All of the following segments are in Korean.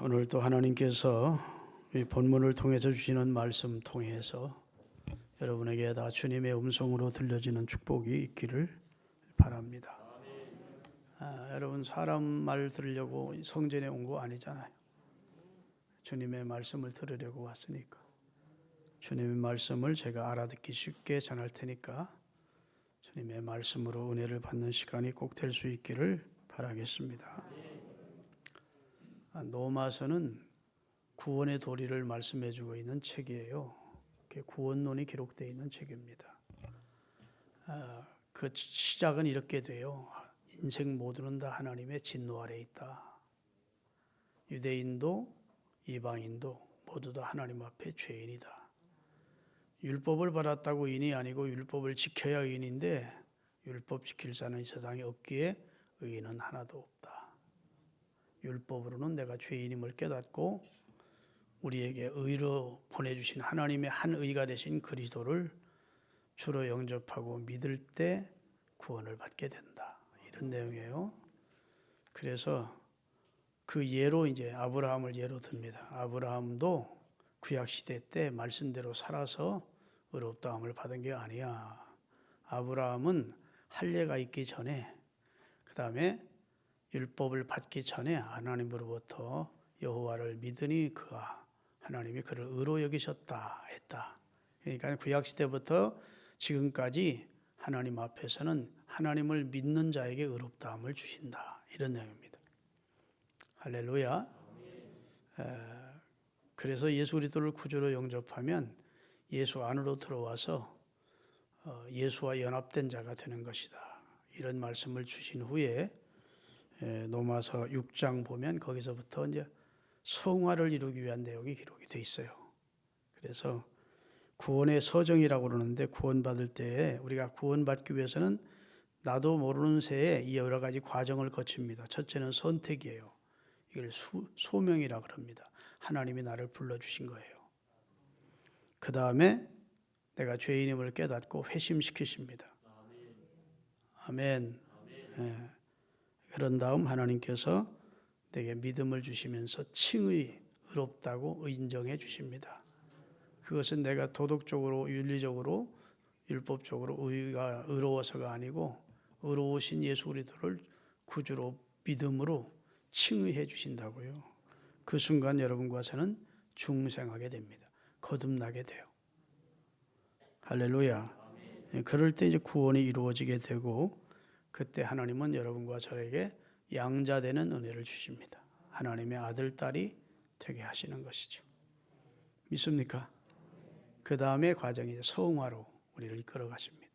오늘도 하나님께서 이 본문을 통해서 주시는 말씀 통해서 여러분에게 다 주님의 음성으로 들려지는 축복이 있기를 바랍니다. 여러분 사람 말 들으려고 성전에 온 거 아니잖아요. 주님의 말씀을 들으려고 왔으니까 주님의 말씀을 제가 알아듣기 쉽게 전할 테니까 주님의 말씀으로 은혜를 받는 시간이 꼭 될 수 있기를 바라겠습니다. 노마서는 구원의 도리를 말씀해주고 있는 책이에요. 구원론이 기록되어 있는 책입니다. 그 시작은 이렇게 돼요. 인생 모두는 다 하나님의 진노 아래 있다. 유대인도 이방인도 모두 다 하나님 앞에 죄인이다. 율법을 받았다고 의인이 아니고 율법을 지켜야 의인인데 율법 지킬 자는 이 세상에 없기에 의인은 하나도 없다. 율법으로는 내가 죄인임을 깨닫고 우리에게 의로 보내주신 하나님의 한 의가 되신 그리스도를 주로 영접하고 믿을 때 구원을 받게 된다. 이런 내용이에요. 그래서 그 예로 이제 아브라함을 예로 듭니다. 아브라함도 구약 시대 때 말씀대로 살아서 의롭다함을 받은 게 아니야. 아브라함은 할례가 있기 전에 그 다음에 율법을 받기 전에 하나님으로부터 여호와를 믿으니 그가 하나님이 그를 의로 여기셨다 했다. 그러니까 구약 시대부터 지금까지 하나님 앞에서는 하나님을 믿는 자에게 의롭다함을 주신다. 이런 내용입니다. 할렐루야. 그래서 예수 그리스도를 구주로 영접하면 예수 안으로 들어와서 예수와 연합된 자가 되는 것이다. 이런 말씀을 주신 후에 로마서 6장 보면 거기서부터 이제 성화를 이루기 위한 내용이 기록이 돼 있어요. 그래서 구원의 서정이라고 그러는데 구원받을 때에 우리가 구원받기 위해서는 나도 모르는 새에 이 여러 가지 과정을 거칩니다. 첫째는 선택이에요. 이걸 소명이라고 합니다. 하나님이 나를 불러주신 거예요. 그 다음에 내가 죄인임을 깨닫고 회심시키십니다. 아멘. 예. 그런 다음 하나님께서 내게 믿음을 주시면서 칭의 의롭다고 인정해 주십니다. 그것은 내가 도덕적으로 윤리적으로 율법적으로 의로워서가 아니고 의로우신 예수 그리스도를 구주로 믿음으로 칭의해 주신다고요. 그 순간 여러분과 저는 중생하게 됩니다. 거듭나게 돼요. 할렐루야. 그럴 때 이제 구원이 이루어지게 되고 그때 하나님은 여러분과 저에게 양자되는 은혜를 주십니다. 하나님의 아들, 딸이 되게 하시는 것이죠. 믿습니까? 그 다음에 과정이 성화로 우리를 이끌어 가십니다.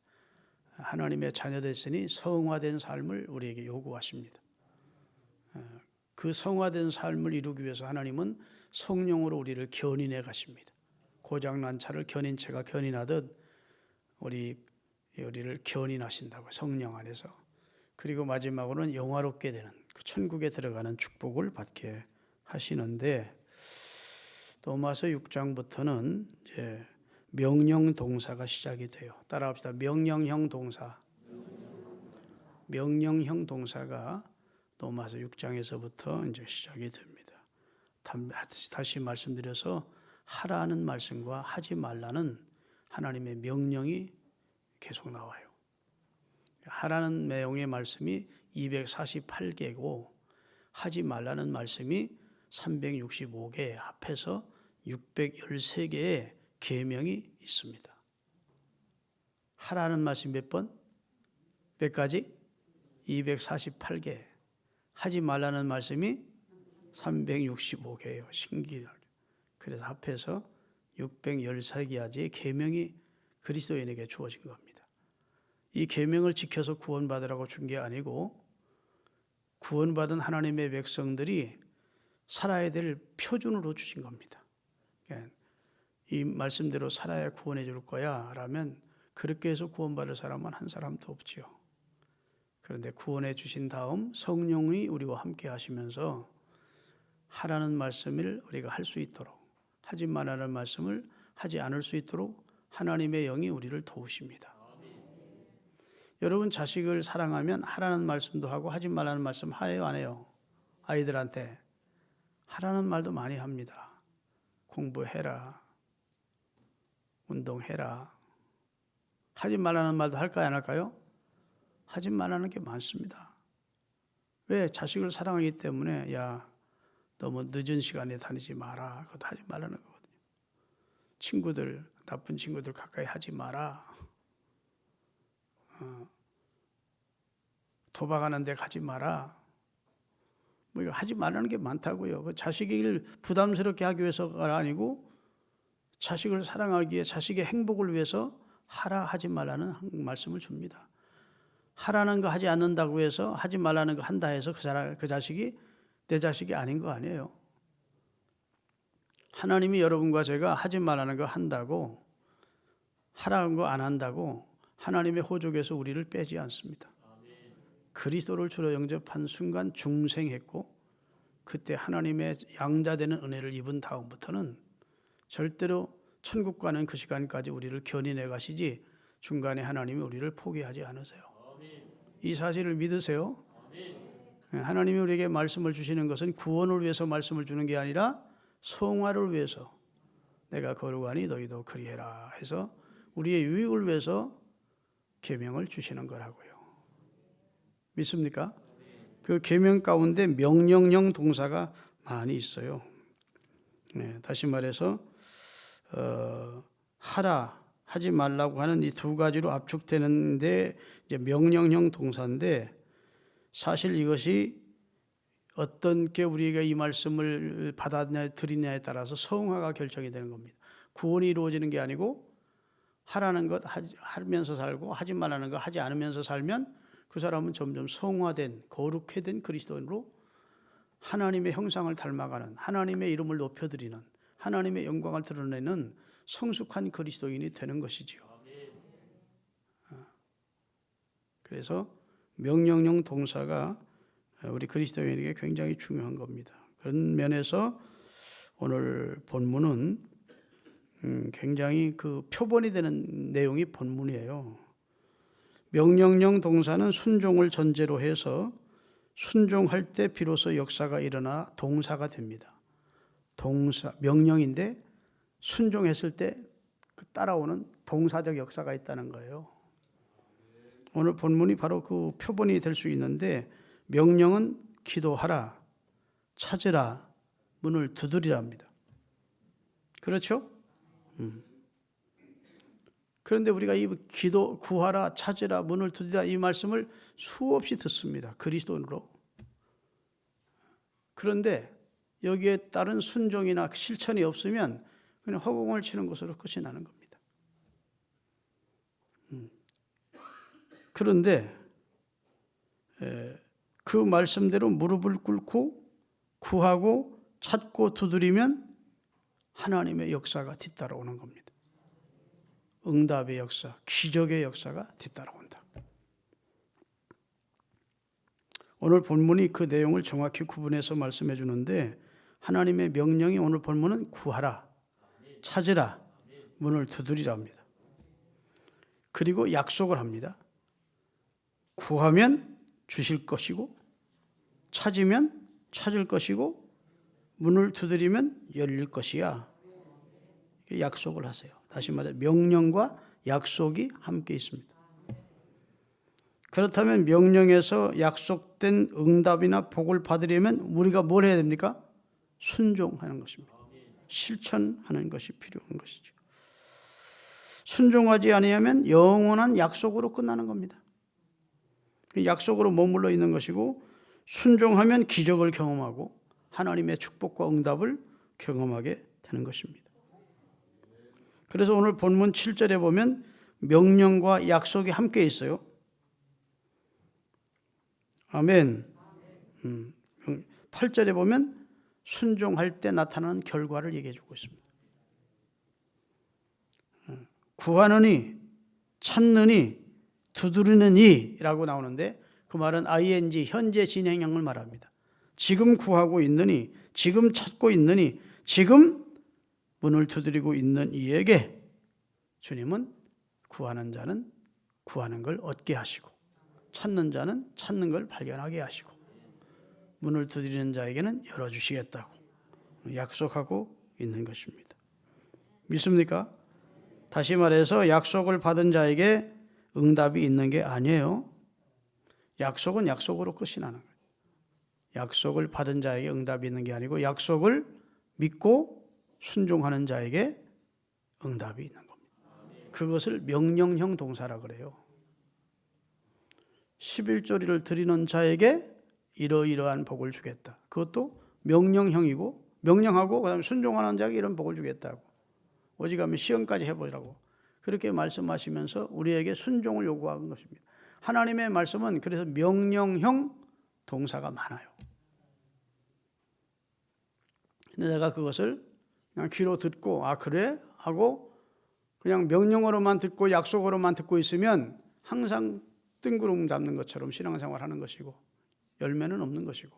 하나님의 자녀 됐으니 성화된 삶을 우리에게 요구하십니다. 그 성화된 삶을 이루기 위해서 하나님은 성령으로 우리를 견인해 가십니다. 고장난 차를 견인체가 견인하듯 우리를 견인하신다고 성령 안에서. 그리고 마지막으로는 영화롭게 되는 그 천국에 들어가는 축복을 받게 하시는데 로마서 6장부터는 이제 명령 동사가 시작이 돼요. 따라합시다. 명령형 동사. 명령형 동사가 로마서 6장에서부터 이제 시작이 됩니다. 다시 말씀드려서 하라는 말씀과 하지 말라는 하나님의 명령이 계속 나와요. 하라는 내용의 말씀이 248개고 하지 말라는 말씀이 365개 합해서 613개의 계명이 있습니다. 하라는 말씀 몇 번? 몇 가지? 248개. 하지 말라는 말씀이 365개예요. 신기하게. 그래서 합해서 613가지의 계명이 그리스도인에게 주어진 겁니다. 이 계명을 지켜서 구원받으라고 준 게 아니고 구원받은 하나님의 백성들이 살아야 될 표준으로 주신 겁니다. 이 말씀대로 살아야 구원해 줄 거야 라면 그렇게 해서 구원받을 사람은 한 사람도 없지요. 그런데 구원해 주신 다음 성령이 우리와 함께 하시면서 하라는 말씀을 우리가 할 수 있도록 하지 말라는 말씀을 하지 않을 수 있도록 하나님의 영이 우리를 도우십니다. 여러분 자식을 사랑하면 하라는 말씀도 하고 하지 말라는 말씀 해요 안 해요? 아이들한테 하라는 말도 많이 합니다. 공부해라. 운동해라. 하지 말라는 말도 할까요, 안 할까요? 하지 말라는 게 많습니다. 왜? 자식을 사랑하기 때문에 야, 너무 늦은 시간에 다니지 마라. 그것도 하지 말라는 거거든요. 친구들, 나쁜 친구들 가까이 하지 마라. 도박하는 데 가지 마라. 뭐 이거 하지 말라는 게 많다고요. 그 자식을 부담스럽게 하기 위해서가 아니고 자식을 사랑하기에 자식의 행복을 위해서 하라 하지 말라는 말씀을 줍니다. 하라는 거 하지 않는다고 해서 하지 말라는 거 한다 해서 그 자식이 내 자식이 아닌 거 아니에요. 하나님이 여러분과 제가 하지 말라는 거 한다고 하라는 거 안 한다고 하나님의 호족에서 우리를 빼지 않습니다. 그리스도를 주로 영접한 순간 중생했고 그때 하나님의 양자되는 은혜를 입은 다음부터는 절대로 천국 가는 그 시간까지 우리를 견인해 가시지 중간에 하나님이 우리를 포기하지 않으세요. 이 사실을 믿으세요? 하나님이 우리에게 말씀을 주시는 것은 구원을 위해서 말씀을 주는 게 아니라 성화를 위해서 내가 거룩하니 너희도 그리해라 해서 우리의 유익을 위해서 계명을 주시는 거라고요. 믿습니까? 그 계명 가운데 명령형 동사가 많이 있어요. 다시 말해서 하라, 하지 말라고 하는 이 두 가지로 압축되는데 이제 명령형 동사인데 사실 이것이 어떤 게 우리가 이 말씀을 받아들이냐에 따라서 성화가 결정이 되는 겁니다. 구원이 이루어지는 게 아니고 하라는 것 하면서 살고 하지 말라는 것 하지 않으면서 살면 그 사람은 점점 성화된 거룩해된 그리스도인으로 하나님의 형상을 닮아가는 하나님의 이름을 높여드리는 하나님의 영광을 드러내는 성숙한 그리스도인이 되는 것이지요. 그래서 명령형 동사가 우리 그리스도인에게 굉장히 중요한 겁니다. 그런 면에서 오늘 본문은 굉장히 그 표본이 되는 내용이 본문이에요. 명령형 동사는 순종을 전제로 해서 순종할 때 비로소 역사가 일어나 동사가 됩니다. 동사, 명령인데 순종했을 때 따라오는 동사적 역사가 있다는 거예요. 오늘 본문이 바로 그 표본이 될 수 있는데 명령은 기도하라, 찾으라, 문을 두드리랍니다. 그렇죠? 그런데 우리가 이 기도, 구하라, 찾으라, 문을 두드리라 이 말씀을 수없이 듣습니다. 그리스도인으로. 그런데 여기에 따른 순종이나 실천이 없으면 그냥 허공을 치는 것으로 끝이 나는 겁니다. 그런데 그 말씀대로 무릎을 꿇고 구하고 찾고 두드리면 하나님의 역사가 뒤따라오는 겁니다. 응답의 역사, 기적의 역사가 뒤따라온다. 오늘 본문이 그 내용을 정확히 구분해서 말씀해 주는데 하나님의 명령이 오늘 본문은 구하라, 찾으라, 문을 두드리랍니다. 그리고 약속을 합니다. 구하면 주실 것이고 찾으면 찾을 것이고 문을 두드리면 열릴 것이야. 약속을 하세요. 다시 말해 명령과 약속이 함께 있습니다. 그렇다면 명령에서 약속된 응답이나 복을 받으려면 우리가 뭘 해야 됩니까? 순종하는 것입니다. 실천하는 것이 필요한 것이죠. 순종하지 아니하면 영원한 약속으로 끝나는 겁니다. 약속으로 머물러 있는 것이고 순종하면 기적을 경험하고 하나님의 축복과 응답을 경험하게 되는 것입니다. 그래서 오늘 본문 7절에 보면 명령과 약속이 함께 있어요. 아멘. 8절에 보면 순종할 때 나타나는 결과를 얘기해 주고 있습니다. 구하느니 찾느니 두드리느니 라고 나오는데 그 말은 ing 현재 진행형을 말합니다. 지금 구하고 있느니 지금 찾고 있느니 지금 문을 두드리고 있는 이에게 주님은 구하는 자는 구하는 걸 얻게 하시고 찾는 자는 찾는 걸 발견하게 하시고 문을 두드리는 자에게는 열어주시겠다고 약속하고 있는 것입니다. 믿습니까? 다시 말해서 약속을 받은 자에게 응답이 있는 게 아니에요. 약속은 약속으로 끝이 나는 거예요. 약속을 받은 자에게 응답이 있는 게 아니고 약속을 믿고 순종하는 자에게 응답이 있는 겁니다. 그것을 명령형 동사라 그래요. 11조리를 드리는 자에게 이러이러한 복을 주겠다. 그것도 명령형이고 명령하고 그다음에 순종하는 자에게 이런 복을 주겠다고. 오직하면 시험까지 해보라고. 그렇게 말씀하시면서 우리에게 순종을 요구하는 것입니다. 하나님의 말씀은 그래서 명령형 동사가 많아요. 근데 내가 그것을 그냥 귀로 듣고 아 그래? 하고 그냥 명령으로만 듣고 약속으로만 듣고 있으면 항상 뜬구름 잡는 것처럼 신앙생활 하는 것이고 열매는 없는 것이고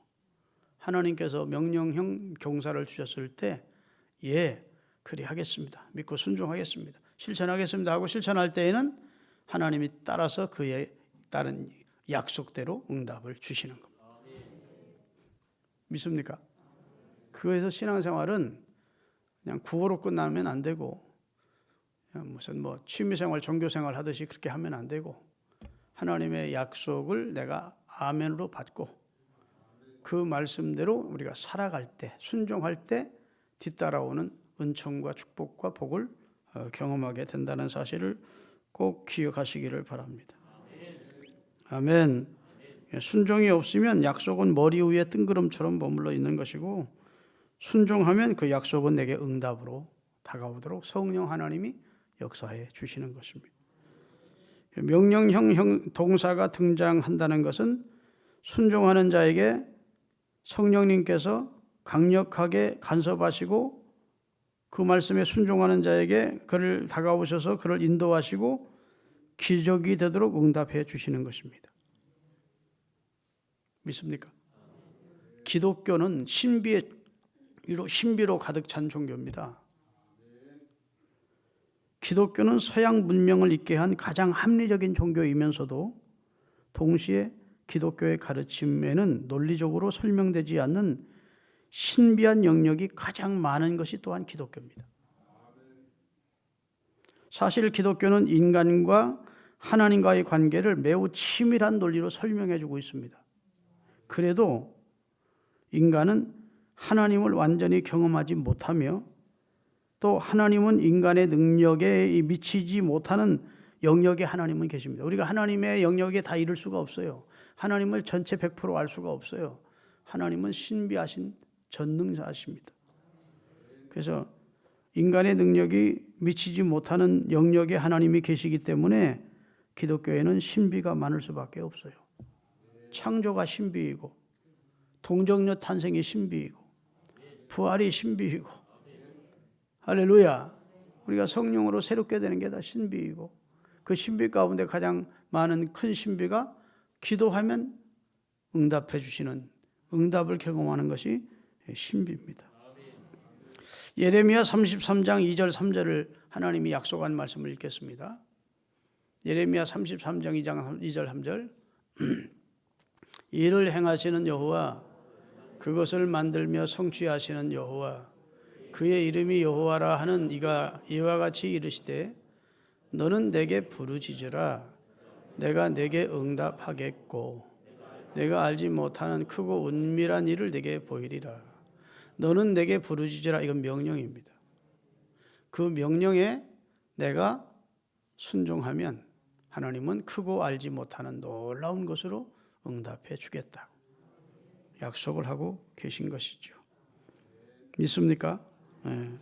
하나님께서 명령형 경사를 주셨을 때 예, 그리 하겠습니다. 믿고 순종하겠습니다. 실천하겠습니다 하고 실천할 때에는 하나님이 따라서 그에 따른 약속대로 응답을 주시는 겁니다. 믿습니까? 그래서 신앙생활은 그냥 구호로 끝나면 안 되고 무슨 취미생활, 종교생활 하듯이 그렇게 하면 안 되고 하나님의 약속을 내가 아멘으로 받고 그 말씀대로 우리가 살아갈 때, 순종할 때 뒤따라오는 은총과 축복과 복을 경험하게 된다는 사실을 꼭 기억하시기를 바랍니다. 아멘. 순종이 없으면 약속은 머리 위에 뜬구름처럼 머물러 있는 것이고 순종하면 그 약속은 내게 응답으로 다가오도록 성령 하나님이 역사해 주시는 것입니다. 명령형 동사가 등장한다는 것은 순종하는 자에게 성령님께서 강력하게 간섭하시고 그 말씀에 순종하는 자에게 그를 다가오셔서 그를 인도하시고 기적이 되도록 응답해 주시는 것입니다. 믿습니까? 기독교는 신비로 가득 찬 종교입니다. 기독교는 서양 문명을 있게 한 가장 합리적인 종교이면서도 동시에 기독교의 가르침에는 논리적으로 설명되지 않는 신비한 영역이 가장 많은 것이 또한 기독교입니다. 사실 기독교는 인간과 하나님과의 관계를 매우 치밀한 논리로 설명해 주고 있습니다. 그래도 인간은 하나님을 완전히 경험하지 못하며 또 하나님은 인간의 능력에 미치지 못하는 영역에 하나님은 계십니다. 우리가 하나님의 영역에 다 이룰 수가 없어요. 하나님을 전체 100% 알 수가 없어요. 하나님은 신비하신 전능자이십니다. 그래서 인간의 능력이 미치지 못하는 영역에 하나님이 계시기 때문에 기독교에는 신비가 많을 수밖에 없어요. 창조가 신비이고 동정녀 탄생이 신비이고 부활이 신비이고 할렐루야. 우리가 성령으로 새롭게 되는 게 다 신비이고 그 신비 가운데 가장 많은 큰 신비가 기도하면 응답해 주시는 응답을 경험하는 것이 신비입니다. 예레미야 33장 2절 3절을 하나님이 약속한 말씀을 읽겠습니다. 예레미야 33장 2절 3절 이를 행하시는 여호와 그것을 만들며 성취하시는 여호와 그의 이름이 여호와라 하는 이가 이와 같이 이르시되 너는 내게 부르짖으라 내가 내게 응답하겠고 내가 알지 못하는 크고 은밀한 일을 내게 보이리라. 너는 내게 부르짖으라. 이건 명령입니다. 그 명령에 내가 순종하면 하나님은 크고 알지 못하는 놀라운 것으로 응답해 주겠다. 약속을 하고 계신 것이죠. 믿습니까? 네.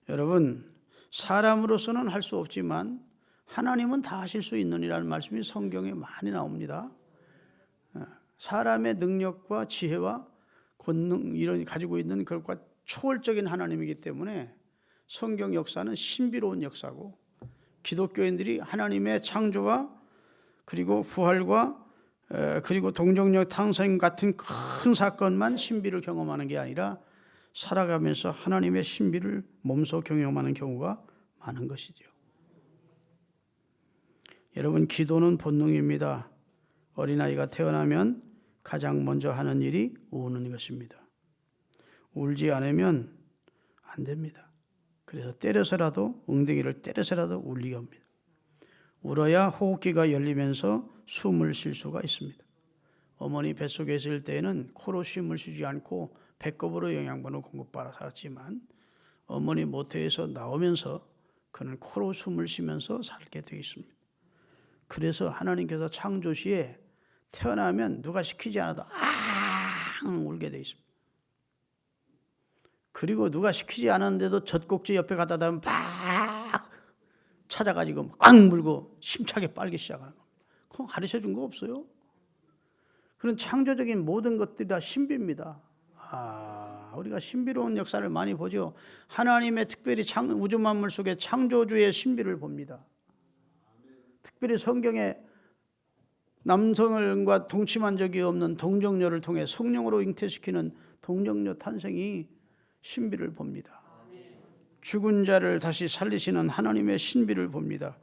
여러분 사람으로서는 할 수 없지만 하나님은 다 하실 수 있느니라는 말씀이 성경에 많이 나옵니다. 사람의 능력과 지혜와 권능 이런 가지고 있는 것과 초월적인 하나님이기 때문에 성경 역사는 신비로운 역사고 기독교인들이 하나님의 창조와 그리고 부활과 그리고 동정녀 탄생 같은 큰 사건만 신비를 경험하는 게 아니라 살아가면서 하나님의 신비를 몸소 경험하는 경우가 많은 것이죠. 여러분 기도는 본능입니다. 어린아이가 태어나면 가장 먼저 하는 일이 우는 것입니다. 울지 않으면 안 됩니다. 그래서 때려서라도 엉덩이를 때려서라도 울리게 합니다. 울어야 호흡기가 열리면서 숨을 쉴 수가 있습니다. 어머니 뱃속에 있을 때에는 코로 숨을 쉬지 않고 배꼽으로 영양분을 공급받아 살았지만 어머니 모태에서 나오면서 그는 코로 숨을 쉬면서 살게 되어 있습니다. 그래서 하나님께서 창조 시에 태어나면 누가 시키지 않아도 앙 울게 되어 있습니다. 그리고 누가 시키지 않았는데도 젖꼭지 옆에 갖다 대면 막 찾아가지고 꽉 물고 힘차게 빨기 시작하는 겁니다. 그건 가르쳐 준 거 없어요. 그런 창조적인 모든 것들이 다 신비입니다. 우리가 신비로운 역사를 많이 보죠. 하나님의 특별히 우주 만물 속에 창조주의 신비를 봅니다. 특별히 성경에 남성과 동침한 적이 없는 동정녀를 통해 성령으로 잉태시키는 동정녀 탄생이 신비를 봅니다. 죽은 자를 다시 살리시는 하나님의 신비를 봅니다.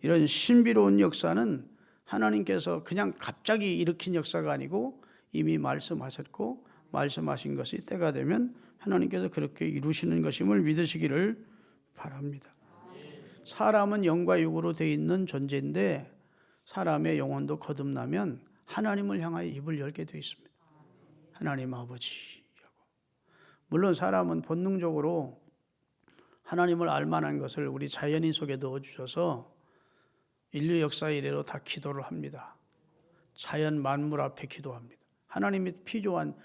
이런 신비로운 역사는 하나님께서 그냥 갑자기 일으킨 역사가 아니고 이미 말씀하셨고 말씀하신 것이 때가 되면 하나님께서 그렇게 이루시는 것임을 믿으시기를 바랍니다. 사람은 영과 육으로 되어 있는 존재인데 사람의 영혼도 거듭나면 하나님을 향하여 입을 열게 되어 있습니다. 하나님 아버지. 물론 사람은 본능적으로 하나님을 알만한 것을 우리 자연인 속에 넣어주셔서 인류 역사 이래로 다 기도를 합니다. 자연 만물 앞에 기도합니다. 하나님이 피조한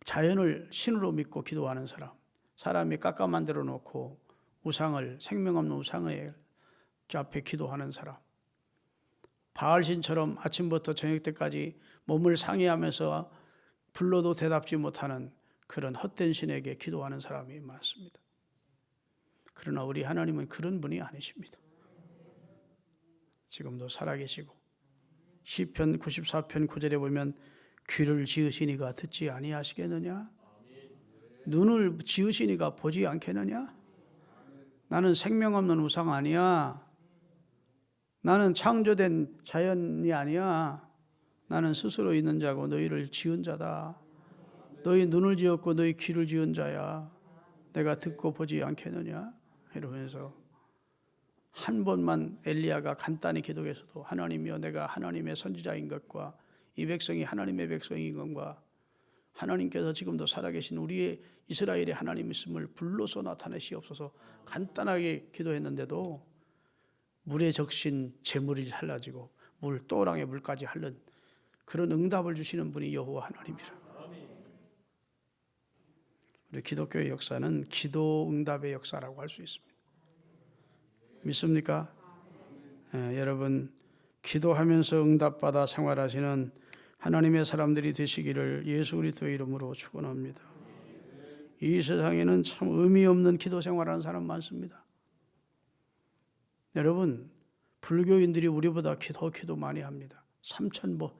자연을 신으로 믿고 기도하는 사람, 사람이 깎아 만들어 놓고 우상을, 생명 없는 우상을 앞에 기도하는 사람, 바알신처럼 아침부터 저녁 때까지 몸을 상해하면서 불러도 대답지 못하는 그런 헛된 신에게 기도하는 사람이 많습니다. 그러나 우리 하나님은 그런 분이 아니십니다. 지금도 살아계시고 시편 94편 9절에 보면 귀를 지으시니가 듣지 아니하시겠느냐? 눈을 지으시니가 보지 않겠느냐? 나는 생명 없는 우상 아니야. 나는 창조된 자연이 아니야. 나는 스스로 있는 자고 너희를 지은 자다. 너희 눈을 지었고 너희 귀를 지은 자야. 내가 듣고 보지 않겠느냐? 이러면서 한 번만 엘리야가 간단히 기도해서도 하나님이여 내가 하나님의 선지자인 것과 이 백성이 하나님의 백성인 것과 하나님께서 지금도 살아계신 우리의 이스라엘의 하나님 있음을 불러서 나타내시옵소서 간단하게 기도했는데도 물에 적신 재물이 달라지고 또랑의 물까지 하는 그런 응답을 주시는 분이 여호와 하나님이라. 우리 기독교의 역사는 기도 응답의 역사라고 할 수 있습니다. 믿습니까? 여러분 기도하면서 응답받아 생활하시는 하나님의 사람들이 되시기를 예수 그리스도의 이름으로 축원합니다. 이 세상에는 참 의미 없는 기도 생활하는 사람 많습니다. 여러분 불교인들이 우리보다 기도 많이 합니다. 3,000번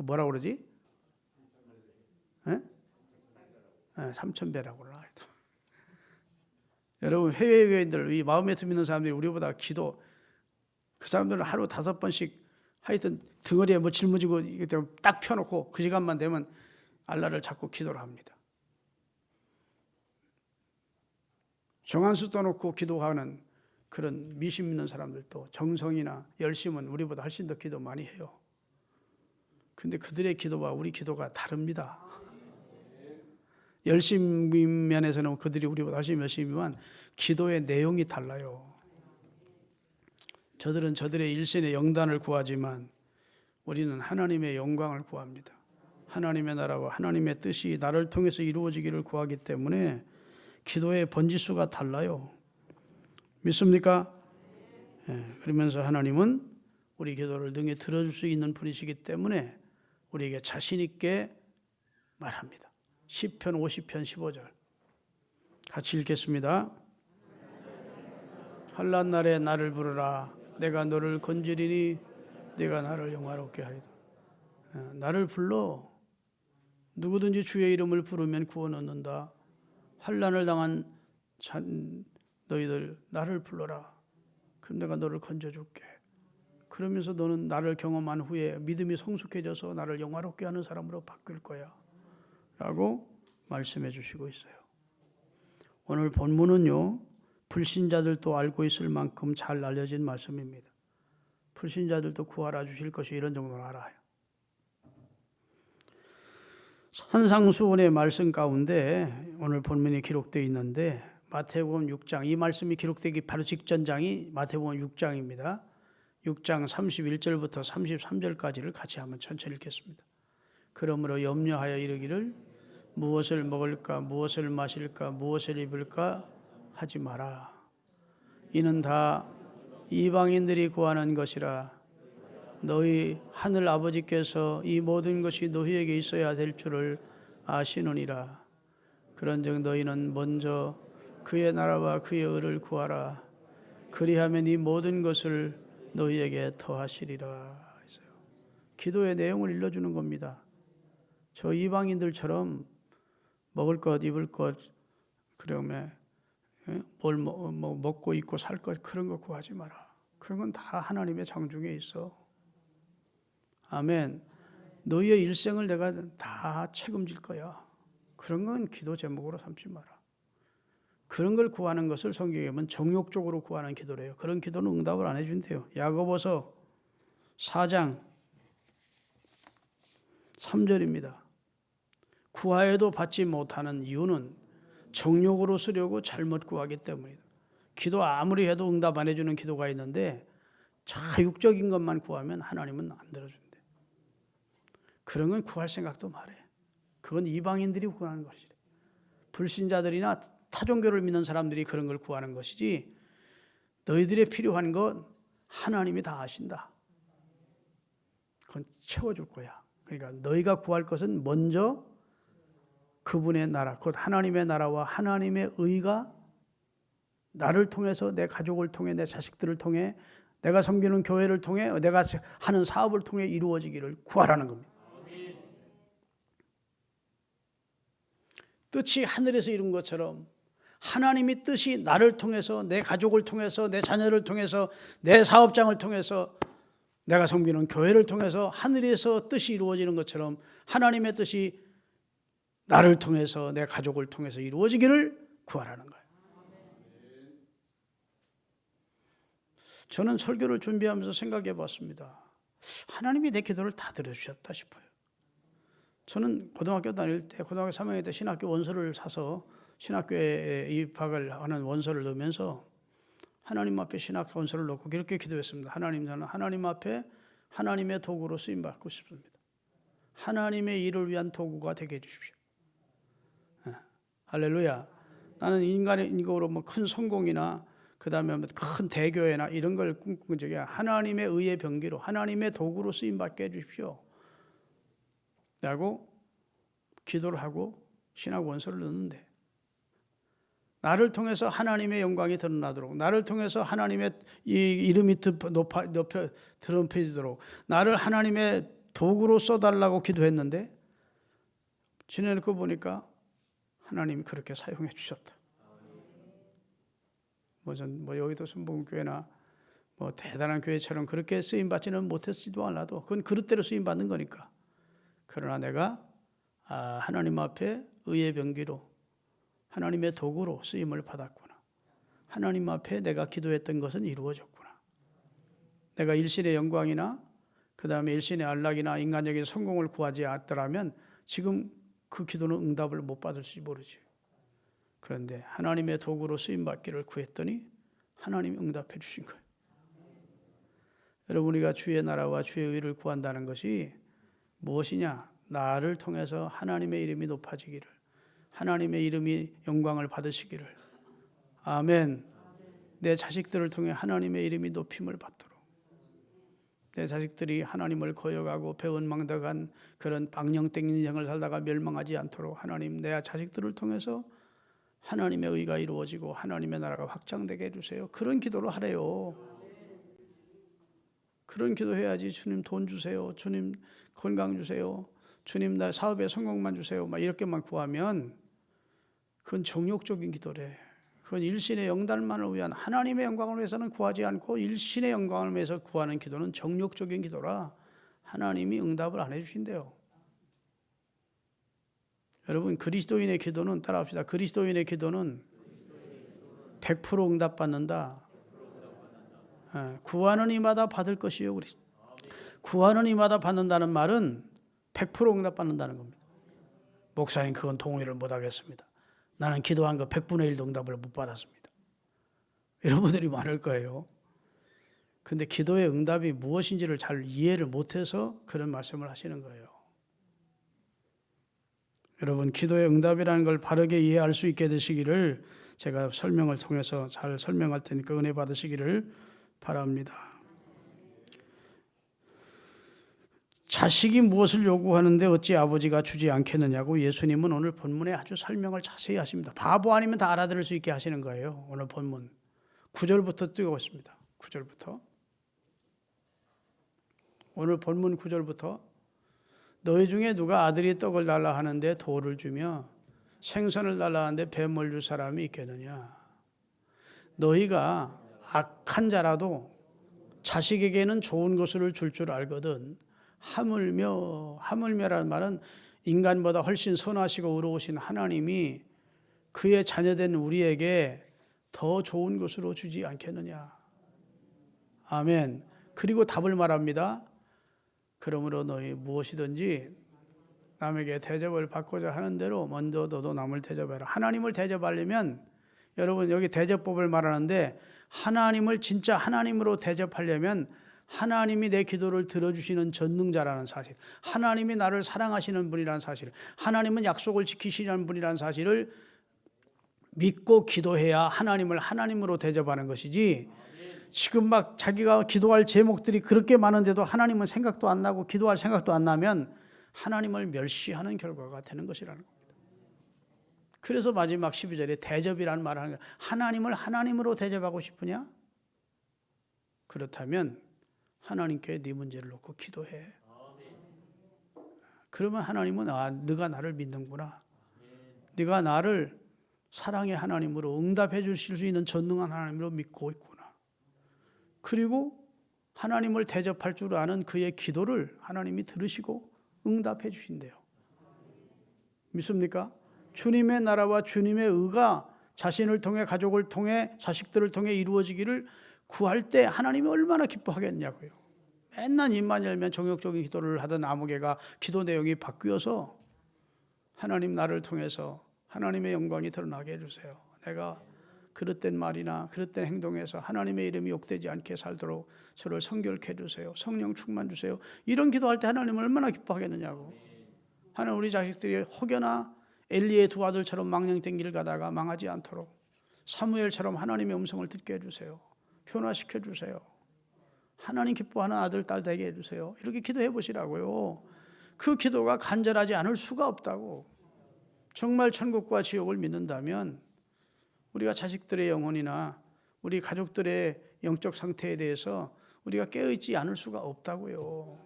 뭐라고 그러지? 3,000배라고 그러나. 여러분 해외교인들, 이 마음에 드는 사람들이 우리보다 그 사람들은 하루 5번씩 하여튼 등어리에 뭐 짊어지고 딱 펴놓고 그 시간만 되면 알라를 찾고 기도를 합니다. 정한수 떠놓고 기도하는 그런 미심 있는 사람들도 정성이나 열심은 우리보다 훨씬 더 기도 많이 해요. 근데 그들의 기도와 우리 기도가 다릅니다. 열심 면에서는 그들이 우리보다 훨씬 열심히만 기도의 내용이 달라요. 저들은 저들의 일생의 영단을 구하지만 우리는 하나님의 영광을 구합니다. 하나님의 나라와 하나님의 뜻이 나를 통해서 이루어지기를 구하기 때문에 기도의 번지수가 달라요. 믿습니까? 그러면서 하나님은 우리 기도를 능히 들어줄 수 있는 분이시기 때문에 우리에게 자신 있게 말합니다. 시편 50편 15절 같이 읽겠습니다. 환난 날에 나를 부르라. 내가 너를 건지리니 네가 나를 영화롭게 하리다. 나를 불러. 누구든지 주의 이름을 부르면 구원 얻는다. 환난을 당한 너희들 나를 불러라. 그럼 내가 너를 건져줄게. 그러면서 너는 나를 경험한 후에 믿음이 성숙해져서 나를 영화롭게 하는 사람으로 바뀔 거야 라고 말씀해 주시고 있어요. 오늘 본문은요, 불신자들도 알고 있을 만큼 잘 알려진 말씀입니다. 불신자들도 구하라 주실 것이 이런 정도로 알아요. 산상수훈의 말씀 가운데 오늘 본문이 기록되어 있는데 마태복음 6장, 이 말씀이 기록되기 바로 직전 장이 마태복음 6장입니다. 6장 31절부터 33절까지를 같이 한번 천천히 읽겠습니다. 그러므로 염려하여 이르기를 무엇을 먹을까 무엇을 마실까 무엇을 입을까 하지 마라. 이는 다 이방인들이 구하는 것이라. 너희 하늘 아버지께서 이 모든 것이 너희에게 있어야 될 줄을 아시느니라. 그런즉 너희는 먼저 그의 나라와 그의 의를 구하라. 그리하면 이 모든 것을 너희에게 더하시리라. 기도의 내용을 일러주는 겁니다. 저 이방인들처럼 먹을 것, 입을 것, 그러면 뭘 먹고 입고 살 것, 그런 거 구하지 마라. 그런 건 다 하나님의 장중에 있어. 아멘. 너희의 일생을 내가 다 책임질 거야. 그런 건 기도 제목으로 삼지 마라. 그런 걸 구하는 것을 성경에 보면 정욕적으로 구하는 기도래요. 그런 기도는 응답을 안 해준대요. 야고보서 4장 3절입니다. 구하여도 받지 못하는 이유는 정욕으로 쓰려고 잘못 구하기 때문이다. 기도 아무리 해도 응답 안 해주는 기도가 있는데 자육적인 것만 구하면 하나님은 안 들어준대. 그런 건 구할 생각도 말해. 그건 이방인들이 구하는 것이래. 불신자들이나 타종교를 믿는 사람들이 그런 걸 구하는 것이지, 너희들의 필요한 건 하나님이 다 아신다. 그건 채워줄 거야. 그러니까 너희가 구할 것은 먼저 그분의 나라, 곧 하나님의 나라와 하나님의 의가 나를 통해서, 내 가족을 통해, 내 자식들을 통해, 내가 섬기는 교회를 통해, 내가 하는 사업을 통해 이루어지기를 구하라는 겁니다. 뜻이 하늘에서 이룬 것처럼 하나님이 뜻이 나를 통해서, 내 가족을 통해서, 내 자녀를 통해서, 내 사업장을 통해서, 내가 섬기는 교회를 통해서 하늘에서 뜻이 이루어지는 것처럼 하나님의 뜻이 나를 통해서, 내 가족을 통해서 이루어지기를 구하라는 거예요. 저는 설교를 준비하면서 생각해 봤습니다. 하나님이 내 기도를 다 들어주셨다 싶어요. 저는 고등학교 다닐 때, 고등학교 3학년 때 신학교 원서를 사서 신학교에 입학을 하는 원서를 넣으면서 하나님 앞에 신학 원서를 넣고 그렇게 기도했습니다. 하나님, 저는 하나님 앞에 하나님의 도구로 쓰임받고 싶습니다. 하나님의 일을 위한 도구가 되게 해주십시오. 할렐루야. 나는 인간으로 뭐 큰 성공이나 그 다음에 큰 대교회나 이런 걸 꿈꾼 적이 아니라 하나님의 의의 병기로, 하나님의 도구로 쓰임받게 해주십시오 라고 기도를 하고 신학 원서를 넣는데, 나를 통해서 하나님의 영광이 드러나도록, 나를 통해서 하나님의 이름이 높여 드러펴지도록 나를 하나님의 도구로 써달라고 기도했는데, 지내놓고 보니까 하나님이 그렇게 사용해 주셨다. 여의도 순복음교회나 대단한 교회처럼 그렇게 쓰임받지는 못했지도 않아도 그건 그릇대로 쓰임받는 거니까. 그러나 내가 하나님 앞에 의의 병기로, 하나님의 도구로 쓰임을 받았구나. 하나님 앞에 내가 기도했던 것은 이루어졌구나. 내가 일신의 영광이나 그 다음에 일신의 안락이나 인간적인 성공을 구하지 않았더라면 지금 그 기도는 응답을 못 받을지 모르지. 그런데 하나님의 도구로 쓰임받기를 구했더니 하나님이 응답해 주신 거예요. 여러분, 우리가 주의 나라와 주의 의를 구한다는 것이 무엇이냐? 나를 통해서 하나님의 이름이 높아지기를, 하나님의 이름이 영광을 받으시기를. 아멘. 내 자식들을 통해 하나님의 이름이 높임을 받도록, 내 자식들이 하나님을 거역하고 배은망덕한 그런 방령땡 인생을 살다가 멸망하지 않도록 하나님, 내 자식들을 통해서 하나님의 의가 이루어지고 하나님의 나라가 확장되게 해주세요. 그런 기도를 하래요. 그런 기도해야지. 주님 돈 주세요, 주님 건강 주세요, 주님 나 사업에 성공만 주세요, 막 이렇게만 구하면 그건 정욕적인 기도래. 그건 일신의 영달만을 위한, 하나님의 영광을 위해서는 구하지 않고 일신의 영광을 위해서 구하는 기도는 정욕적인 기도라 하나님이 응답을 안 해주신대요. 여러분, 그리스도인의 기도는, 따라합시다. 그리스도인의 기도는 100% 응답받는다. 구하는 이마다 받을 것이요. 구하는 이마다 받는다는 말은 100% 응답받는다는 겁니다. 목사님, 그건 동의를 못하겠습니다. 나는 기도한 거 100분의 1도 응답을 못 받았습니다. 이런 분들이 많을 거예요. 근데 기도의 응답이 무엇인지를 잘 이해를 못해서 그런 말씀을 하시는 거예요. 여러분, 기도의 응답이라는 걸 바르게 이해할 수 있게 되시기를 제가 설명을 통해서 잘 설명할 테니까 은혜 받으시기를 바랍니다. 자식이 무엇을 요구하는데 어찌 아버지가 주지 않겠느냐고 예수님은 오늘 본문에 아주 설명을 자세히 하십니다. 바보 아니면 다 알아들을 수 있게 하시는 거예요. 오늘 본문 9절부터 띄워보십니다. 9절부터. 오늘 본문 9절부터 너희 중에 누가 아들이 떡을 달라 하는데 돌을 주며 생선을 달라 하는데 뱀을 줄 사람이 있겠느냐. 너희가 악한 자라도 자식에게는 좋은 것을 줄 줄 알거든. 하물며라는 말은 인간보다 훨씬 선하시고 의로우신 하나님이 그의 자녀된 우리에게 더 좋은 것으로 주지 않겠느냐. 아멘. 그리고 답을 말합니다. 그러므로 너희 무엇이든지 남에게 대접을 받고자 하는 대로 먼저 너도 남을 대접해라. 하나님을 대접하려면, 여러분 여기 대접법을 말하는데, 하나님을 진짜 하나님으로 대접하려면 하나님이 내 기도를 들어주시는 전능자라는 사실, 하나님이 나를 사랑하시는 분이라는 사실, 하나님은 약속을 지키시는 분이라는 사실을 믿고 기도해야 하나님을 하나님으로 대접하는 것이지, 지금 막 자기가 기도할 제목들이 그렇게 많은데도 하나님은 생각도 안 나고 기도할 생각도 안 나면 하나님을 멸시하는 결과가 되는 것이라는 겁니다. 그래서 마지막 12절에 대접이라는 말을 하는 거예요. 하나님을 하나님으로 대접하고 싶으냐? 그렇다면 하나님께 네 문제를 놓고 기도해. 그러면 하나님은 네가 나를 믿는구나. 네가 나를 사랑의 하나님으로 응답해 주실 수 있는 전능한 하나님으로 믿고 있구나. 그리고 하나님을 대접할 줄 아는 그의 기도를 하나님이 들으시고 응답해 주신대요. 믿습니까? 주님의 나라와 주님의 의가 자신을 통해, 가족을 통해, 자식들을 통해 이루어지기를 구할 때 하나님이 얼마나 기뻐하겠냐고요. 맨날 입만 열면 정욕적인 기도를 하던 아무개가 기도 내용이 바뀌어서 하나님 나를 통해서 하나님의 영광이 드러나게 해주세요. 내가 그릇된 말이나 그릇된 행동에서 하나님의 이름이 욕되지 않게 살도록 저를 성결케 해주세요. 성령 충만 주세요. 이런 기도할 때 하나님은 얼마나 기뻐하겠느냐고. 하나님, 우리 자식들이 혹여나 엘리의 두 아들처럼 망령된 길을 가다가 망하지 않도록 사무엘처럼 하나님의 음성을 듣게 해주세요. 변화시켜 주세요. 하나님 기뻐하는 아들, 딸 되게 해주세요. 이렇게 기도해 보시라고요. 그 기도가 간절하지 않을 수가 없다고. 정말 천국과 지옥을 믿는다면 우리가 자식들의 영혼이나 우리 가족들의 영적 상태에 대해서 우리가 깨어있지 않을 수가 없다고요.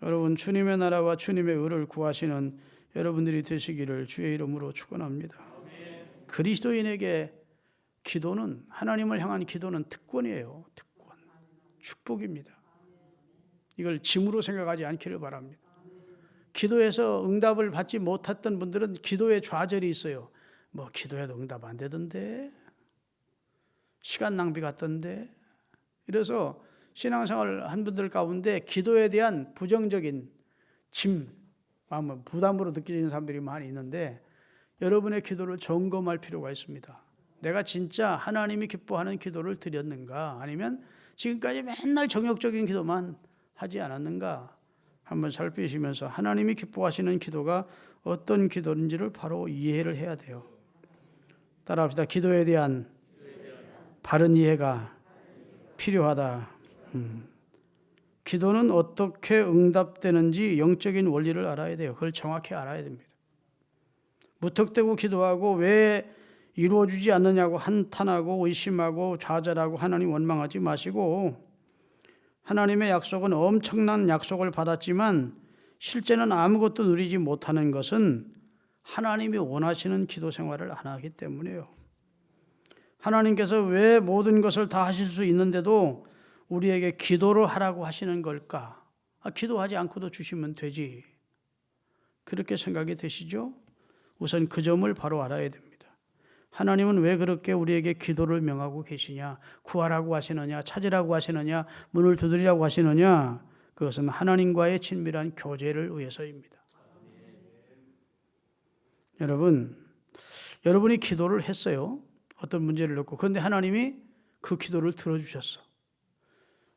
여러분, 주님의 나라와 주님의 의를 구하시는 여러분들이 되시기를 주의 이름으로 축원합니다. 그리스도인에게 기도는, 하나님을 향한 기도는 특권이에요. 특권, 축복입니다. 이걸 짐으로 생각하지 않기를 바랍니다. 기도해서 응답을 받지 못했던 분들은 기도에 좌절이 있어요. 뭐 기도해도 응답 안 되던데, 시간 낭비 같던데. 이래서 신앙생활 한 분들 가운데 기도에 대한 부정적인 짐, 부담으로 느껴지는 사람들이 많이 있는데, 여러분의 기도를 점검할 필요가 있습니다. 내가 진짜 하나님이 기뻐하는 기도를 드렸는가, 아니면 지금까지 맨날 정욕적인 기도만 하지 않았는가 한번 살피시면서 하나님이 기뻐하시는 기도가 어떤 기도인지를 바로 이해를 해야 돼요. 따라합시다. 기도에 대한 바른 이해가 필요하다. 기도는 어떻게 응답되는지 영적인 원리를 알아야 돼요. 그걸 정확히 알아야 됩니다. 무턱대고 기도하고 왜 이루어지지 않느냐고 한탄하고 의심하고 좌절하고 하나님 원망하지 마시고, 하나님의 약속은 엄청난 약속을 받았지만 실제는 아무것도 누리지 못하는 것은 하나님이 원하시는 기도 생활을 안 하기 때문이에요. 하나님께서 왜 모든 것을 다 하실 수 있는데도 우리에게 기도를 하라고 하시는 걸까? 기도하지 않고도 주시면 되지. 그렇게 생각이 되시죠? 우선 그 점을 바로 알아야 됩니다. 하나님은 왜 그렇게 우리에게 기도를 명하고 계시냐? 구하라고 하시느냐? 찾으라고 하시느냐? 문을 두드리라고 하시느냐? 그것은 하나님과의 친밀한 교제를 위해서입니다. 여러분이 기도를 했어요. 어떤 문제를 놓고. 그런데 하나님이 그 기도를 들어주셨어.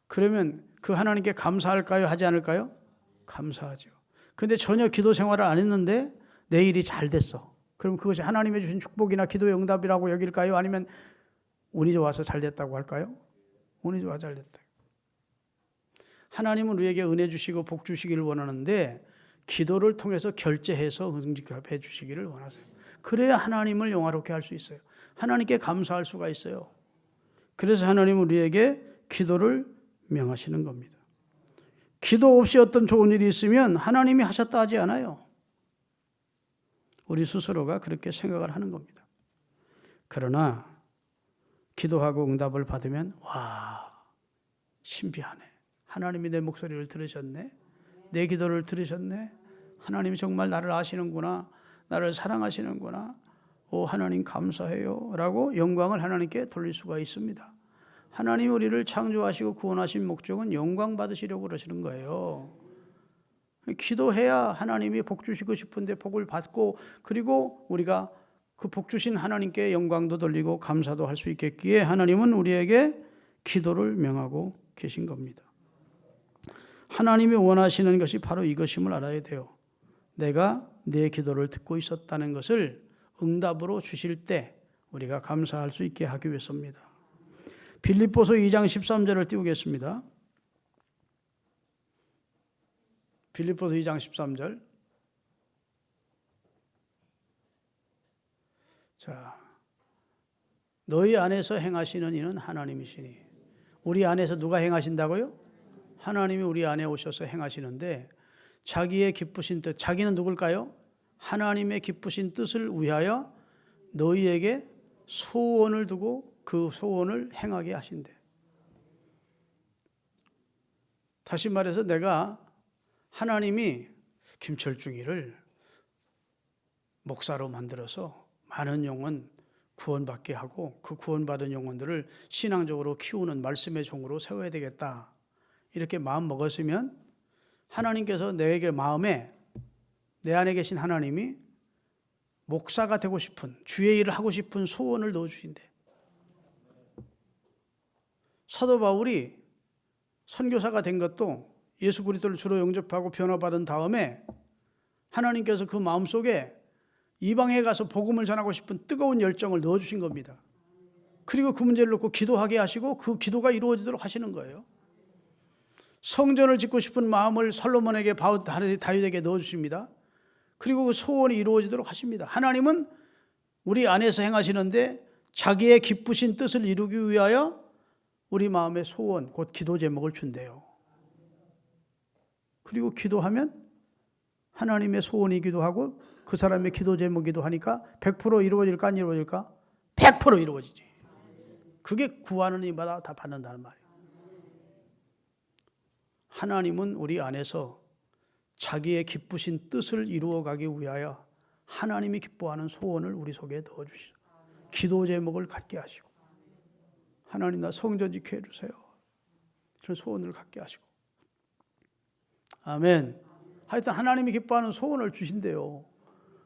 그러면 그 하나님께 감사할까요? 하지 않을까요? 감사하죠. 그런데 전혀 기도 생활을 안 했는데 내 일이 잘 됐어. 그럼 그것이 하나님의 주신 축복이나 기도의 응답이라고 여길까요? 아니면 운이 좋아서 잘 됐다고 할까요? 운이 좋아 잘 됐다. 하나님은 우리에게 은혜 주시고 복 주시기를 원하는데 기도를 통해서 결제해서 응답해 주시기를 원하세요. 그래야 하나님을 영화롭게 할 수 있어요. 하나님께 감사할 수가 있어요. 그래서 하나님은 우리에게 기도를 명하시는 겁니다. 기도 없이 어떤 좋은 일이 있으면 하나님이 하셨다 하지 않아요. 우리 스스로가 그렇게 생각을 하는 겁니다. 그러나 기도하고 응답을 받으면 와, 신비하네. 하나님이 내 목소리를 들으셨네. 내 기도를 들으셨네. 하나님이 정말 나를 아시는구나. 나를 사랑하시는구나. 오, 하나님 감사해요. 라고 영광을 하나님께 돌릴 수가 있습니다. 하나님 우리를 창조하시고 구원하신 목적은 영광 받으시려고 그러시는 거예요. 기도해야 하나님이 복 주시고 싶은데 복을 받고, 그리고 우리가 그 복 주신 하나님께 영광도 돌리고 감사도 할 수 있겠기에 하나님은 우리에게 기도를 명하고 계신 겁니다. 하나님이 원하시는 것이 바로 이것임을 알아야 돼요. 내가 내 기도를 듣고 있었다는 것을 응답으로 주실 때 우리가 감사할 수 있게 하기 위해서입니다. 빌립보서 2장 13절을 띄우겠습니다. 빌립보서 2장 13절. 자, 너희 안에서 행하시는 이는 하나님이시니. 우리 안에서 누가 행하신다고요? 하나님이 우리 안에 오셔서 행하시는데 자기의 기쁘신 뜻, 자기는 누굴까요? 하나님의 기쁘신 뜻을 위하여 너희에게 소원을 두고 그 소원을 행하게 하신대. 다시 말해서 내가 하나님이 김철중이를 목사로 만들어서 많은 영혼 구원받게 하고 그 구원받은 영혼들을 신앙적으로 키우는 말씀의 종으로 세워야 되겠다. 이렇게 마음 먹었으면 하나님께서 내게 마음에 내 안에 계신 하나님이 목사가 되고 싶은 주의 일을 하고 싶은 소원을 넣어주신대. 사도 바울이 선교사가 된 것도 예수 그리스도를 주로 영접하고 변화받은 다음에 하나님께서 그 마음속에 이방에 가서 복음을 전하고 싶은 뜨거운 열정을 넣어주신 겁니다. 그리고 그 문제를 놓고 기도하게 하시고 그 기도가 이루어지도록 하시는 거예요. 성전을 짓고 싶은 마음을 솔로몬에게 다윗에게 넣어주십니다. 그리고 그 소원이 이루어지도록 하십니다. 하나님은 우리 안에서 행하시는데 자기의 기쁘신 뜻을 이루기 위하여 우리 마음의 소원, 곧 기도 제목을 준대요. 그리고 기도하면 하나님의 소원이기도 하고 그 사람의 기도 제목이기도 하니까 100% 이루어질까 안 이루어질까? 100% 이루어지지. 그게 구하는 이마다 다 받는다는 말이에요. 하나님은 우리 안에서 자기의 기쁘신 뜻을 이루어가기 위하여 하나님이 기뻐하는 소원을 우리 속에 넣어주시고 기도 제목을 갖게 하시고 하나님 나 성전 짓게 해주세요. 그런 소원을 갖게 하시고 아멘. 하여튼 하나님이 기뻐하는 소원을 주신대요.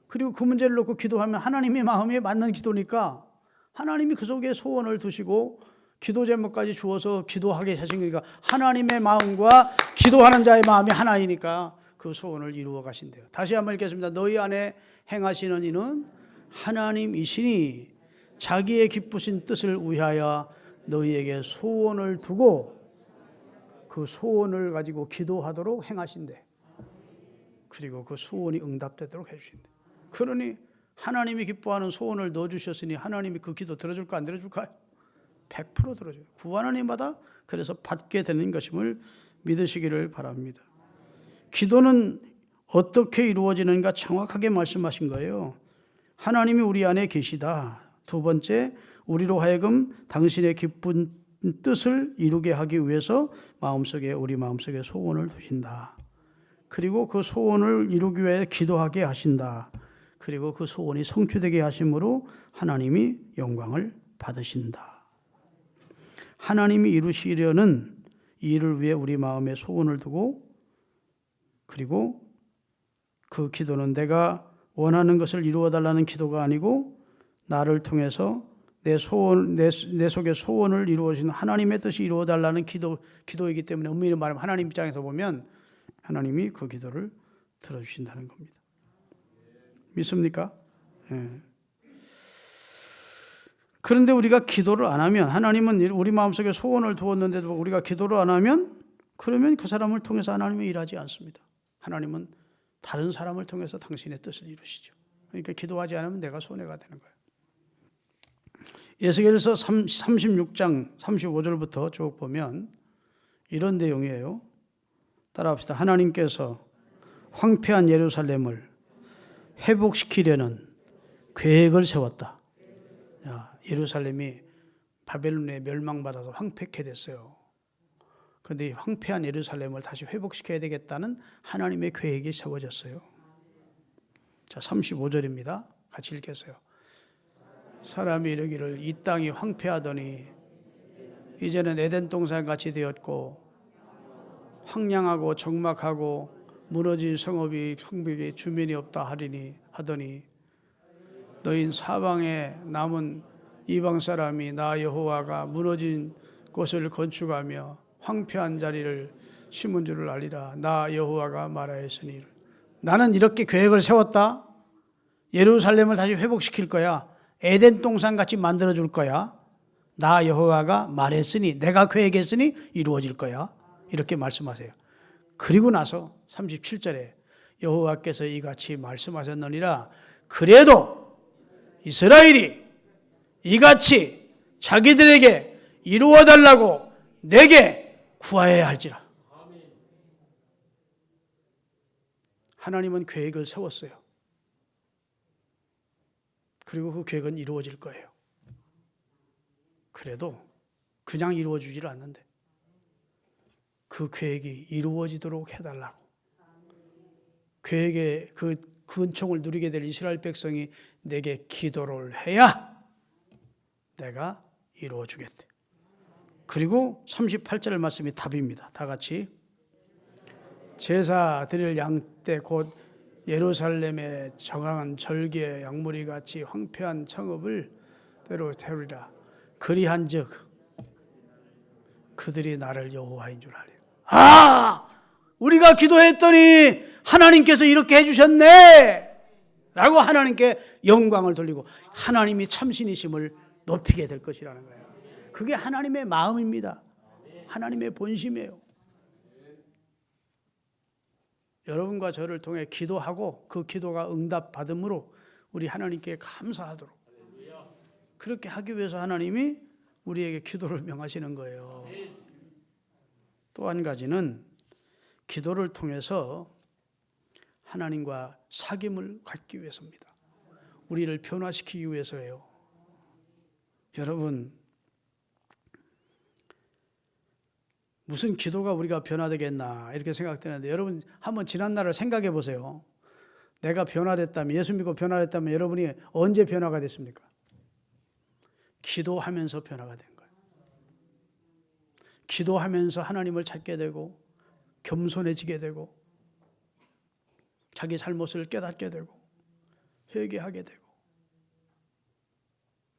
그리고 그 문제를 놓고 기도하면 하나님의 마음에 맞는 기도니까 하나님이 그 속에 소원을 두시고 기도 제목까지 주어서 기도하게 하신 거니까 하나님의 마음과 기도하는 자의 마음이 하나이니까 그 소원을 이루어 가신대요. 다시 한번 읽겠습니다. 너희 안에 행하시는 이는 하나님이시니 자기의 기쁘신 뜻을 위하여 너희에게 소원을 두고 그 소원을 가지고 기도하도록 행하신대. 그리고 그 소원이 응답되도록 해주신대. 그러니 하나님이 기뻐하는 소원을 넣어주셨으니 하나님이 그 기도 들어줄까 안 들어줄까요? 100% 들어줘요. 구하는 이마다 그래서 받게 되는 것임을 믿으시기를 바랍니다. 기도는 어떻게 이루어지는가 정확하게 말씀하신 거예요. 하나님이 우리 안에 계시다. 두 번째, 우리로 하여금 당신의 기쁜 뜻을 이루게 하기 위해서 우리 마음속에 소원을 두신다. 그리고 그 소원을 이루기 위해 기도하게 하신다. 그리고 그 소원이 성취되게 하심으로 하나님이 영광을 받으신다. 하나님이 이루시려는 이 일을 위해 우리 마음에 소원을 두고, 그리고 그 기도는 내가 원하는 것을 이루어 달라는 기도가 아니고 나를 통해서 내 소원, 내 속의 소원을 이루어주는 하나님의 뜻이 이루어 달라는 기도이기 때문에 엄밀히 말하면 하나님 입장에서 보면 하나님이 그 기도를 들어주신다는 겁니다. 믿습니까? 예. 그런데 우리가 기도를 안 하면, 하나님은 우리 마음속에 소원을 두었는데도 우리가 기도를 안 하면, 그러면 그 사람을 통해서 하나님은 일하지 않습니다. 하나님은 다른 사람을 통해서 당신의 뜻을 이루시죠. 그러니까 기도하지 않으면 내가 손해가 되는 거예요. 에스겔서 36장 35절부터 쭉 보면 이런 내용이에요. 따라합시다. 하나님께서 황폐한 예루살렘을 회복시키려는 계획을 세웠다. 예루살렘이 바벨론에 멸망받아서 황폐케 됐어요. 그런데 이 황폐한 예루살렘을 다시 회복시켜야 되겠다는 하나님의 계획이 세워졌어요. 자, 35절입니다. 같이 읽겠어요. 사람이 이르기를 이 땅이 황폐하더니 이제는 에덴 동산같이 되었고 황량하고 적막하고 무너진 성읍이 성벽에 주민이 없다 하더니 너흰 사방에 남은 이방 사람이 나 여호와가 무너진 곳을 건축하며 황폐한 자리를 심은 줄을 알리라. 나 여호와가 말하였으니 나는 이렇게 계획을 세웠다. 예루살렘을 다시 회복시킬 거야. 에덴 동산같이 만들어줄 거야. 나 여호와가 말했으니, 내가 계획했으니 이루어질 거야. 이렇게 말씀하세요. 그리고 나서 37절에 여호와께서 이같이 말씀하셨느니라. 그래도 이스라엘이 이같이 자기들에게 이루어달라고 내게 구하여야 할지라. 하나님은 계획을 세웠어요. 그리고 그 계획은 이루어질 거예요. 그래도 그냥 이루어지질 않는데 그 계획이 이루어지도록 해달라고. 계획의 그 은총을 누리게 될 이스라엘 백성이 내게 기도를 해야 내가 이루어주겠대. 그리고 38절 말씀이 답입니다. 다 같이. 제사 드릴 양 때 곧 예루살렘에 정한 절기의 양무리 같이 황폐한 성읍을 때로 세우리라. 그리한즉 그들이 나를 여호와인 줄 알리라. 우리가 기도했더니 하나님께서 이렇게 해주셨네 라고 하나님께 영광을 돌리고 하나님이 참신이심을 높이게 될 것이라는 거예요. 그게 하나님의 마음입니다. 하나님의 본심이에요. 여러분과 저를 통해 기도하고 그 기도가 응답받음으로 우리 하나님께 감사하도록 그렇게 하기 위해서 하나님이 우리에게 기도를 명하시는 거예요. 또 한 가지는 기도를 통해서 하나님과 사귐을 갖기 위해서입니다. 우리를 변화시키기 위해서예요. 여러분, 무슨 기도가 우리가 변화되겠나 이렇게 생각되는데 여러분 한번 지난 날을 생각해 보세요. 내가 변화됐다면, 예수 믿고 변화됐다면 여러분이 언제 변화가 됐습니까? 기도하면서 변화가 된 거예요. 기도하면서 하나님을 찾게 되고 겸손해지게 되고 자기 잘못을 깨닫게 되고 회개하게 되고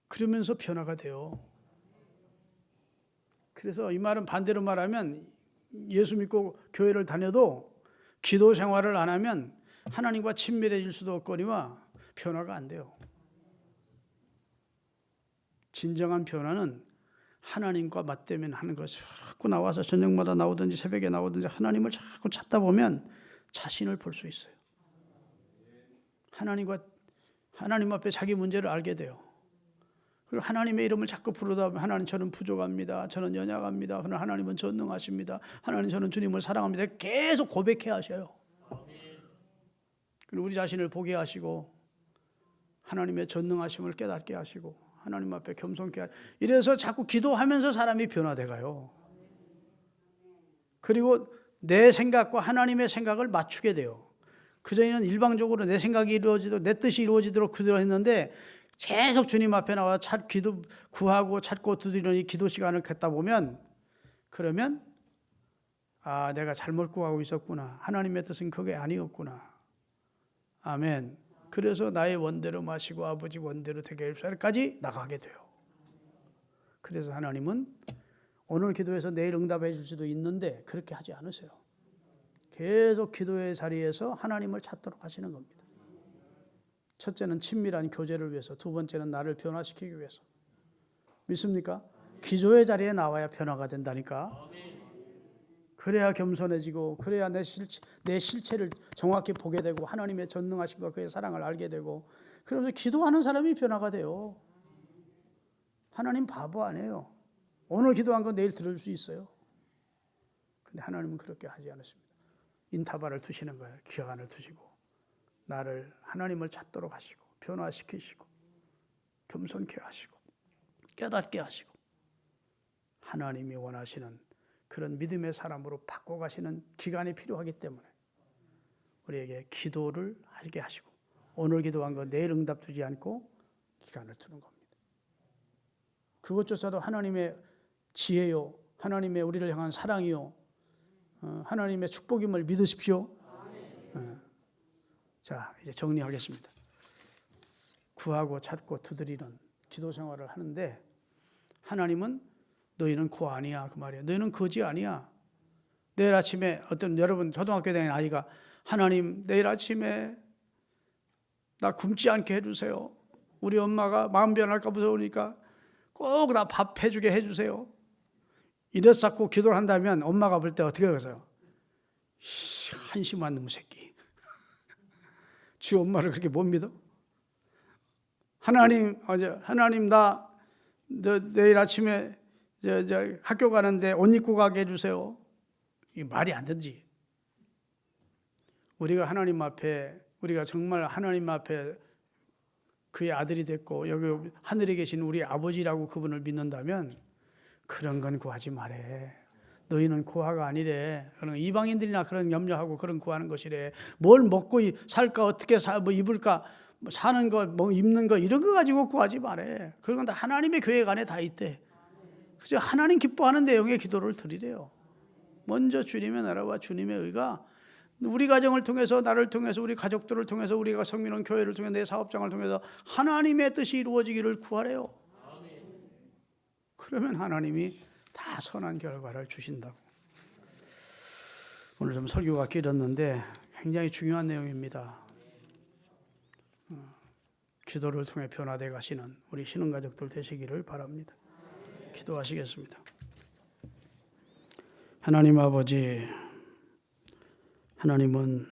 그러면서 변화가 돼요. 그래서 이 말은 반대로 말하면 예수 믿고 교회를 다녀도 기도 생활을 안 하면 하나님과 친밀해질 수도 없거니와 변화가 안 돼요. 진정한 변화는 하나님과 맞대면 하는 것이 자꾸 나와서 저녁마다 나오든지 새벽에 나오든지 하나님을 자꾸 찾다 보면 자신을 볼 수 있어요. 하나님 앞에 자기 문제를 알게 돼요. 그리고 하나님의 이름을 자꾸 부르다 보면 하나님 저는 부족합니다. 저는 연약합니다. 그러나 하나님은 전능하십니다. 하나님 저는 주님을 사랑합니다. 계속 고백해 하셔요. 그리고 우리 자신을 보게 하시고 하나님의 전능하심을 깨닫게 하시고 하나님 앞에 겸손케 하시고 이래서 자꾸 기도하면서 사람이 변화돼 가요. 그리고 내 생각과 하나님의 생각을 맞추게 돼요. 그전에는 일방적으로 내 생각이 이루어지도록 내 뜻이 이루어지도록 그대로 했는데 계속 주님 앞에 나와 기도 구하고 찾고 두드리는 이 기도 시간을 갖다 보면 그러면 아, 내가 잘못 구하고 있었구나. 하나님의 뜻은 그게 아니었구나. 아멘. 그래서 나의 원대로 마시고 아버지 원대로 되게 할까지 나가게 돼요. 그래서 하나님은 오늘 기도해서 내일 응답해 줄 수도 있는데 그렇게 하지 않으세요. 계속 기도의 자리에서 하나님을 찾도록 하시는 겁니다. 첫째는 친밀한 교제를 위해서, 두 번째는 나를 변화시키기 위해서. 믿습니까? 기도의 자리에 나와야 변화가 된다니까. 그래야 겸손해지고, 그래야 내 실체를 정확히 보게 되고, 하나님의 전능하심과 그의 사랑을 알게 되고, 그러면서 기도하는 사람이 변화가 돼요. 하나님 바보 아니에요. 오늘 기도한 거 내일 들을 수 있어요. 근데 하나님은 그렇게 하지 않으십니다. 인터벌을 두시는 거예요. 기간을 두시고 나를 하나님을 찾도록 하시고 변화시키시고 겸손케 하시고 깨닫게 하시고 하나님이 원하시는 그런 믿음의 사람으로 바꿔가시는 기간이 필요하기 때문에 우리에게 기도를 하게 하시고 오늘 기도한 거 내일 응답 주지 않고 기간을 두는 겁니다. 그것조차도 하나님의 지혜요, 하나님의 우리를 향한 사랑이요, 하나님의 축복임을 믿으십시오. 자, 이제 정리하겠습니다. 구하고 찾고 두드리는 기도 생활을 하는데 하나님은 너희는 고 아니야 그 말이에요. 너희는 거지 아니야. 내일 아침에 어떤 여러분 초등학교 다니는 아이가 하나님 내일 아침에 나 굶지 않게 해주세요. 우리 엄마가 마음 변할까 무서우니까 꼭 나 밥 해주게 해주세요. 이래서 기도를 한다면 엄마가 볼 때 어떻게 하겠어요? 한심한 놈 새끼. 지 엄마를 그렇게 못 믿어? 하나님 나 내일 아침에 학교 가는데 옷 입고 가게 해주세요. 이게 말이 안 되지. 우리가 하나님 앞에 우리가 정말 하나님 앞에 그의 아들이 됐고 여기 하늘에 계신 우리 아버지라고 그분을 믿는다면 그런 건 구하지 말해. 너희는 구하가 아니래. 이방인들이나 그런 염려하고 그런 구하는 것이래. 뭘 먹고 살까 어떻게 뭐 입을까 사는 거 뭐 입는 거 이런 거 가지고 구하지 말해. 그런 건 다 하나님의 계획 안에 다 있대. 그래서 하나님 기뻐하는 내용의 기도를 드리래요. 먼저 주님의 나라와 주님의 의가 우리 가정을 통해서 나를 통해서 우리 가족들을 통해서 우리가 섬기는 교회를 통해 내 사업장을 통해서 하나님의 뜻이 이루어지기를 구하래요. 그러면 하나님이 다 선한 결과를 주신다고. 오늘 좀 설교가 길었는데 굉장히 중요한 내용입니다. 기도를 통해 변화되어 가시는 우리 신흥가족들 되시기를 바랍니다. 기도하시겠습니다. 하나님 아버지, 하나님은